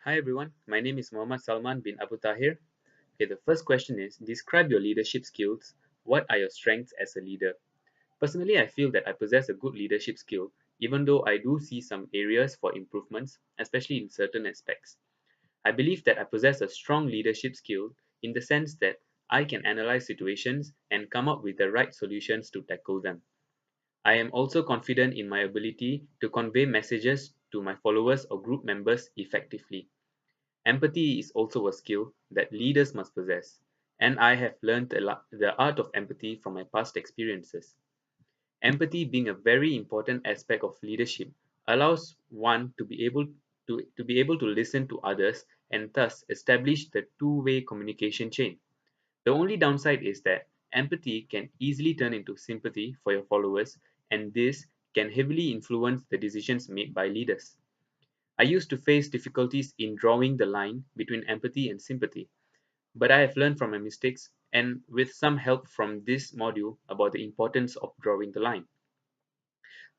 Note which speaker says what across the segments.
Speaker 1: Hi everyone, my name is Muhammad Salman bin Abu Tahir. Okay, the first question is describe your leadership skills. What are your strengths as a leader? Personally, I feel that I possess a good leadership skill, even though I do see some areas for improvements, especially in certain aspects. I believe that I possess a strong leadership skill in the sense that I can analyze situations and come up with the right solutions to tackle them. I am also confident in my ability to convey messages to my followers or group members effectively. Empathy is also a skill that leaders must possess, and I have learned the art of empathy from my past experiences. Empathy, being a very important aspect of leadership, allows one to be able to listen to others and thus establish the two-way communication chain. The only downside is that empathy can easily turn into sympathy for your followers, and this can heavily influence the decisions made by leaders. I used to face difficulties in drawing the line between empathy and sympathy, but I have learned from my mistakes and with some help from this module about the importance of drawing the line.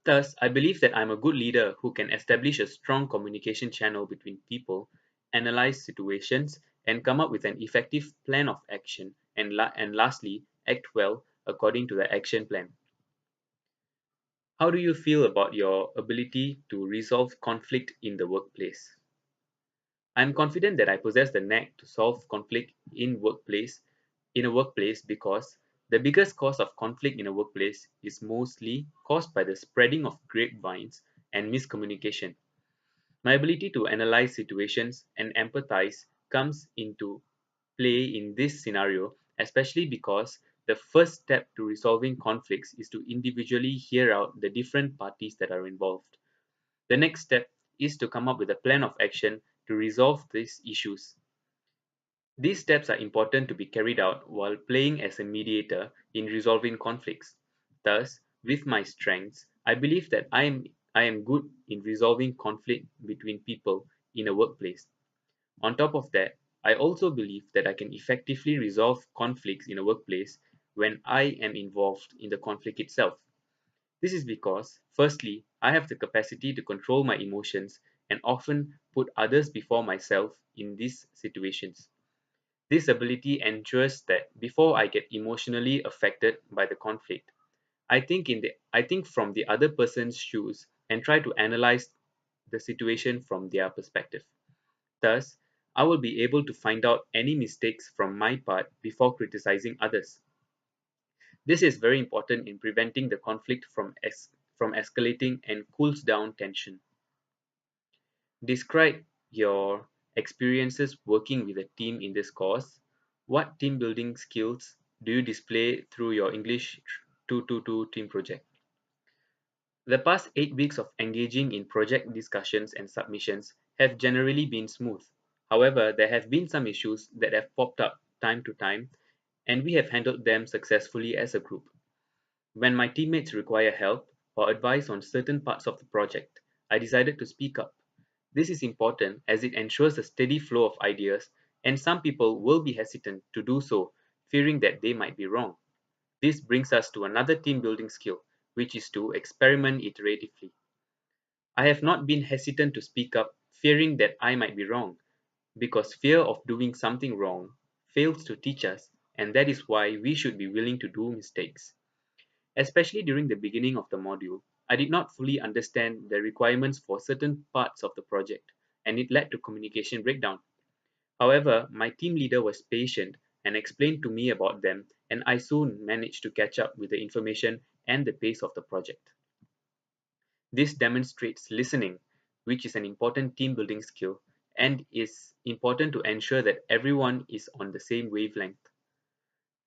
Speaker 1: Thus, I believe that I'm a good leader who can establish a strong communication channel between people, analyze situations, and come up with an effective plan of action, and lastly, act well according to the action plan. How do you feel about your ability to resolve conflict in the workplace? I'm confident that I possess the knack to solve conflict in a workplace because the biggest cause of conflict in a workplace is mostly caused by the spreading of grapevines and miscommunication. My ability to analyze situations and empathize comes into play in this scenario, especially because the first step to resolving conflicts is to individually hear out the different parties that are involved. The next step is to come up with a plan of action to resolve these issues. These steps are important to be carried out while playing as a mediator in resolving conflicts. Thus, with my strengths, I believe that I am good in resolving conflict between people in a workplace. On top of that, I also believe that I can effectively resolve conflicts in a workplace when I am involved in the conflict itself. This is because, firstly, I have the capacity to control my emotions and often put others before myself in these situations. This ability ensures that before I get emotionally affected by the conflict, I think from the other person's shoes and try to analyze the situation from their perspective. Thus, I will be able to find out any mistakes from my part before criticizing others. This is very important in preventing the conflict from escalating and cools down tension. Describe your experiences working with a team in this course. What team building skills do you display through your English 222 team project? The past 8 weeks of engaging in project discussions and submissions have generally been smooth. However, there have been some issues that have popped up time to time, and we have handled them successfully as a group. When my teammates require help or advice on certain parts of the project, I decided to speak up. This is important as it ensures a steady flow of ideas, and some people will be hesitant to do so, fearing that they might be wrong. This brings us to another team building skill, which is to experiment iteratively. I have not been hesitant to speak up, fearing that I might be wrong, because fear of doing something wrong fails to teach us, and that is why we should be willing to do mistakes. Especially during the beginning of the module, I did not fully understand the requirements for certain parts of the project, and it led to communication breakdown. However, my team leader was patient and explained to me about them, and I soon managed to catch up with the information and the pace of the project. This demonstrates listening, which is an important team building skill and is important to ensure that everyone is on the same wavelength.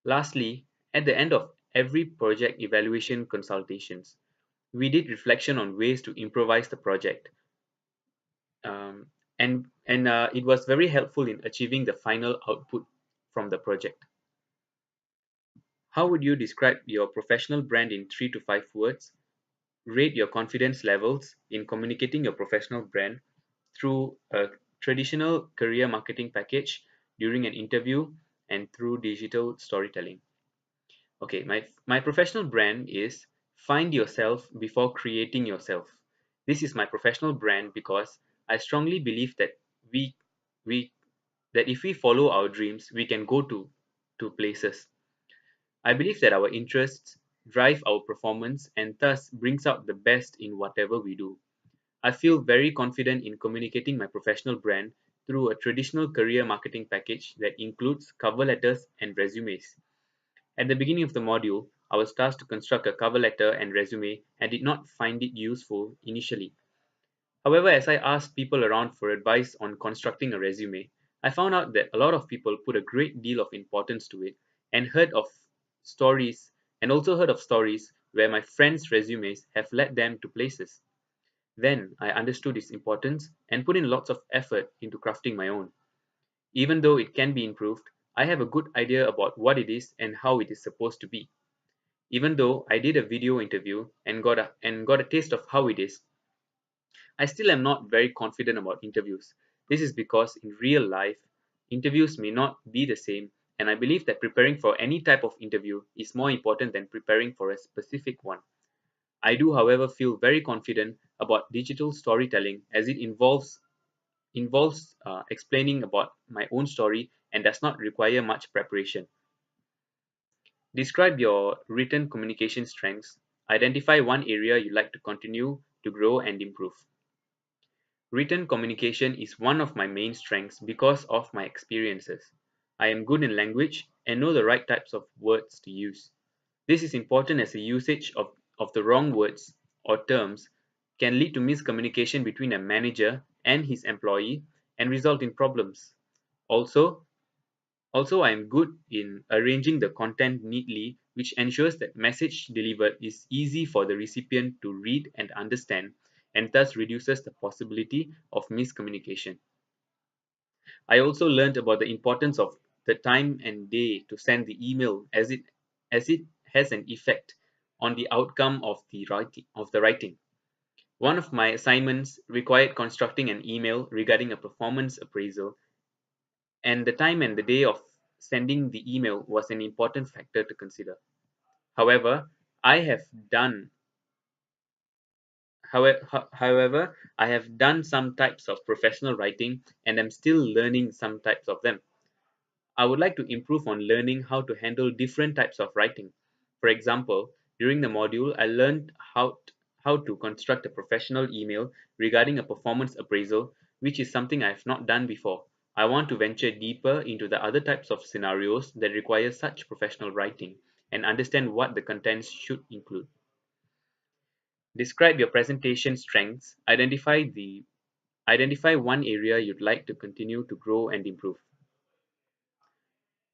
Speaker 1: Lastly, at the end of every project evaluation consultations, we did reflection on ways to improvise the project, and it was very helpful in achieving the final output from the project. How would you describe your professional brand in 3 to 5 words? Rate your confidence levels in communicating your professional brand through a traditional career marketing package, during an interview, and through digital storytelling. Okay, my professional brand is find yourself before creating yourself. This is my professional brand because I strongly believe that we we that if we follow our dreams, we can go to places. I believe that our interests drive our performance and thus brings out the best in whatever we do. I feel very confident in communicating my professional brand through a traditional career marketing package that includes cover letters and resumes. At the beginning of the module, I was tasked to construct a cover letter and resume and did not find it useful initially. However, as I asked people around for advice on constructing a resume, I found out that a lot of people put a great deal of importance to it and stories also heard of stories where my friends' resumes have led them to places. Then I understood its importance and put in lots of effort into crafting my own. Even though it can be improved, I have a good idea about what it is and how it is supposed to be. Even though I did a video interview and got a taste of how it is, I still am not very confident about interviews. This is because in real life, interviews may not be the same, and I believe that preparing for any type of interview is more important than preparing for a specific one. I do, however, feel very confident about digital storytelling as it involves explaining about my own story and does not require much preparation. Describe your written communication strengths. Identify one area you'd like to continue to grow and improve. Written communication is one of my main strengths because of my experiences. I am good in language and know the right types of words to use. This is important as the usage of the wrong words or terms can lead to miscommunication between a manager and his employee and result in problems. Also, also I am good in arranging the content neatly, which ensures that message delivered is easy for the recipient to read and understand and thus reduces the possibility of miscommunication. I also learned about the importance of the time and day to send the email as it has an effect on the outcome of the writing. One of my assignments required constructing an email regarding a performance appraisal, and the time and the day of sending the email was an important factor to consider. However, I have done however, I have done some types of professional writing and am still learning some types of them. I would like to improve on learning how to handle different types of writing. For example, during the module, I learned how to construct a professional email regarding a performance appraisal, which is something I have not done before. I want to venture deeper into the other types of scenarios that require such professional writing and understand what the contents should include. Describe your presentation strengths. Identify one area you'd like to continue to grow and improve.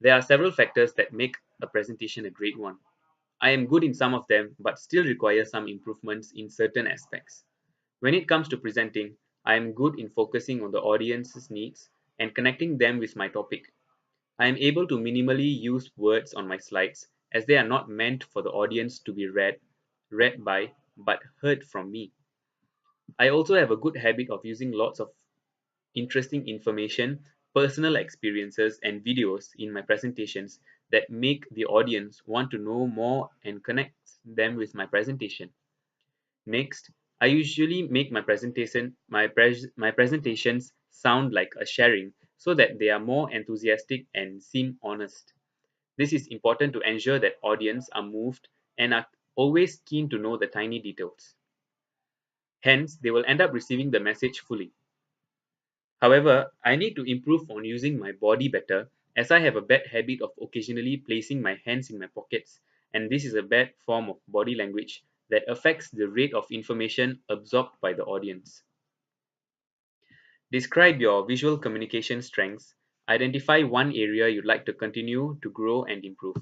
Speaker 1: There are several factors that make a presentation a great one. I am good in some of them, but still require some improvements in certain aspects. When it comes to presenting, I am good in focusing on the audience's needs and connecting them with my topic. I am able to minimally use words on my slides as they are not meant for the audience to be read by, but heard from me. I also have a good habit of using lots of interesting information, personal experiences, and videos in my presentations that make the audience want to know more and connect them with my presentation. Next, I usually make my presentations sound like a sharing so that they are more enthusiastic and seem honest. This is important to ensure that audience are moved and are always keen to know the tiny details. Hence, they will end up receiving the message fully. However, I need to improve on using my body better as I have a bad habit of occasionally placing my hands in my pockets, and this is a bad form of body language that affects the rate of information absorbed by the audience. Describe your visual communication strengths. Identify one area you'd like to continue to grow and improve.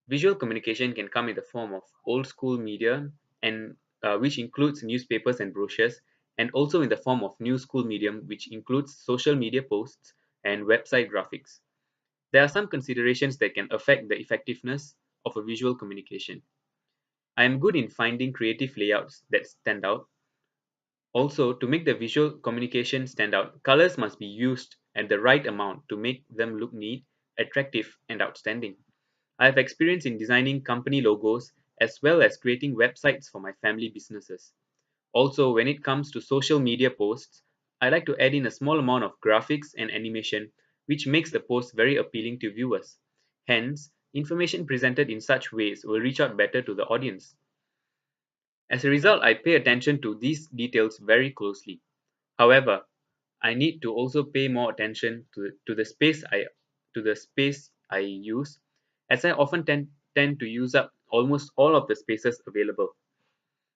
Speaker 1: Visual communication can come in the form of old school media and which includes newspapers and brochures, and also in the form of new school medium, which includes social media posts and website graphics. There are some considerations that can affect the effectiveness of a visual communication. I am good in finding creative layouts that stand out. Also, to make the visual communication stand out, colors must be used at the right amount to make them look neat, attractive, and outstanding. I have experience in designing company logos as well as creating websites for my family businesses. Also, when it comes to social media posts, I like to add in a small amount of graphics and animation, which makes the post very appealing to viewers. Hence, information presented in such ways will reach out better to the audience. As a result, I pay attention to these details very closely. However, I need to also pay more attention to the space I use, as I often tend to use up almost all of the spaces available.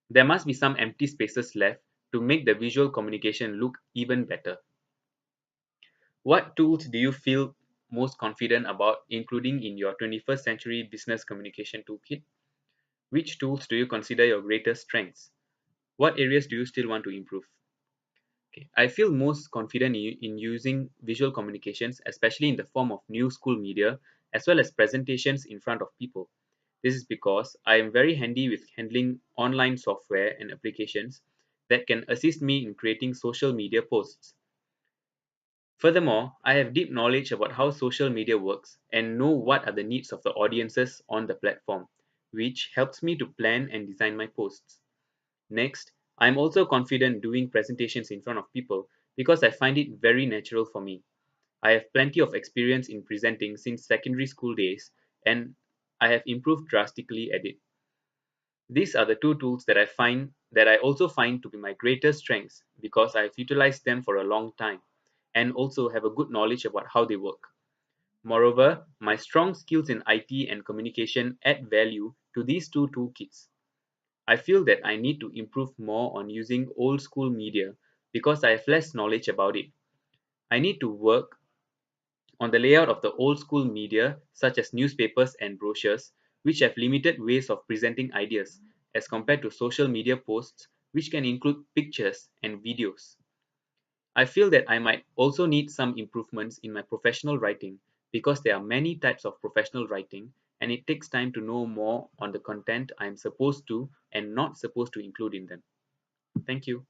Speaker 1: There must be some empty spaces left to make the visual communication look even better. What tools do you feel most confident about including in your 21st century business communication toolkit? Which tools do you consider your greatest strengths? What areas do you still want to improve? Okay. I feel most confident in using visual communications, especially in the form of new school media, as well as presentations in front of people. This is because I am very handy with handling online software and applications that can assist me in creating social media posts. Furthermore, I have deep knowledge about how social media works and know what are the needs of the audiences on the platform, which helps me to plan and design my posts. Next, I am also confident doing presentations in front of people because I find it very natural for me. I have plenty of experience in presenting since secondary school days, and I have improved drastically at it. These are the two tools that I also find to be my greatest strengths because I've utilized them for a long time and also have a good knowledge about how they work. Moreover, my strong skills in IT and communication add value to these two toolkits. I feel that I need to improve more on using old school media because I have less knowledge about it. I need to work on the layout of the old school media, such as newspapers and brochures, which have limited ways of presenting ideas, as compared to social media posts, which can include pictures and videos. I feel that I might also need some improvements in my professional writing because there are many types of professional writing and it takes time to know more on the content I am supposed to and not supposed to include in them. Thank you.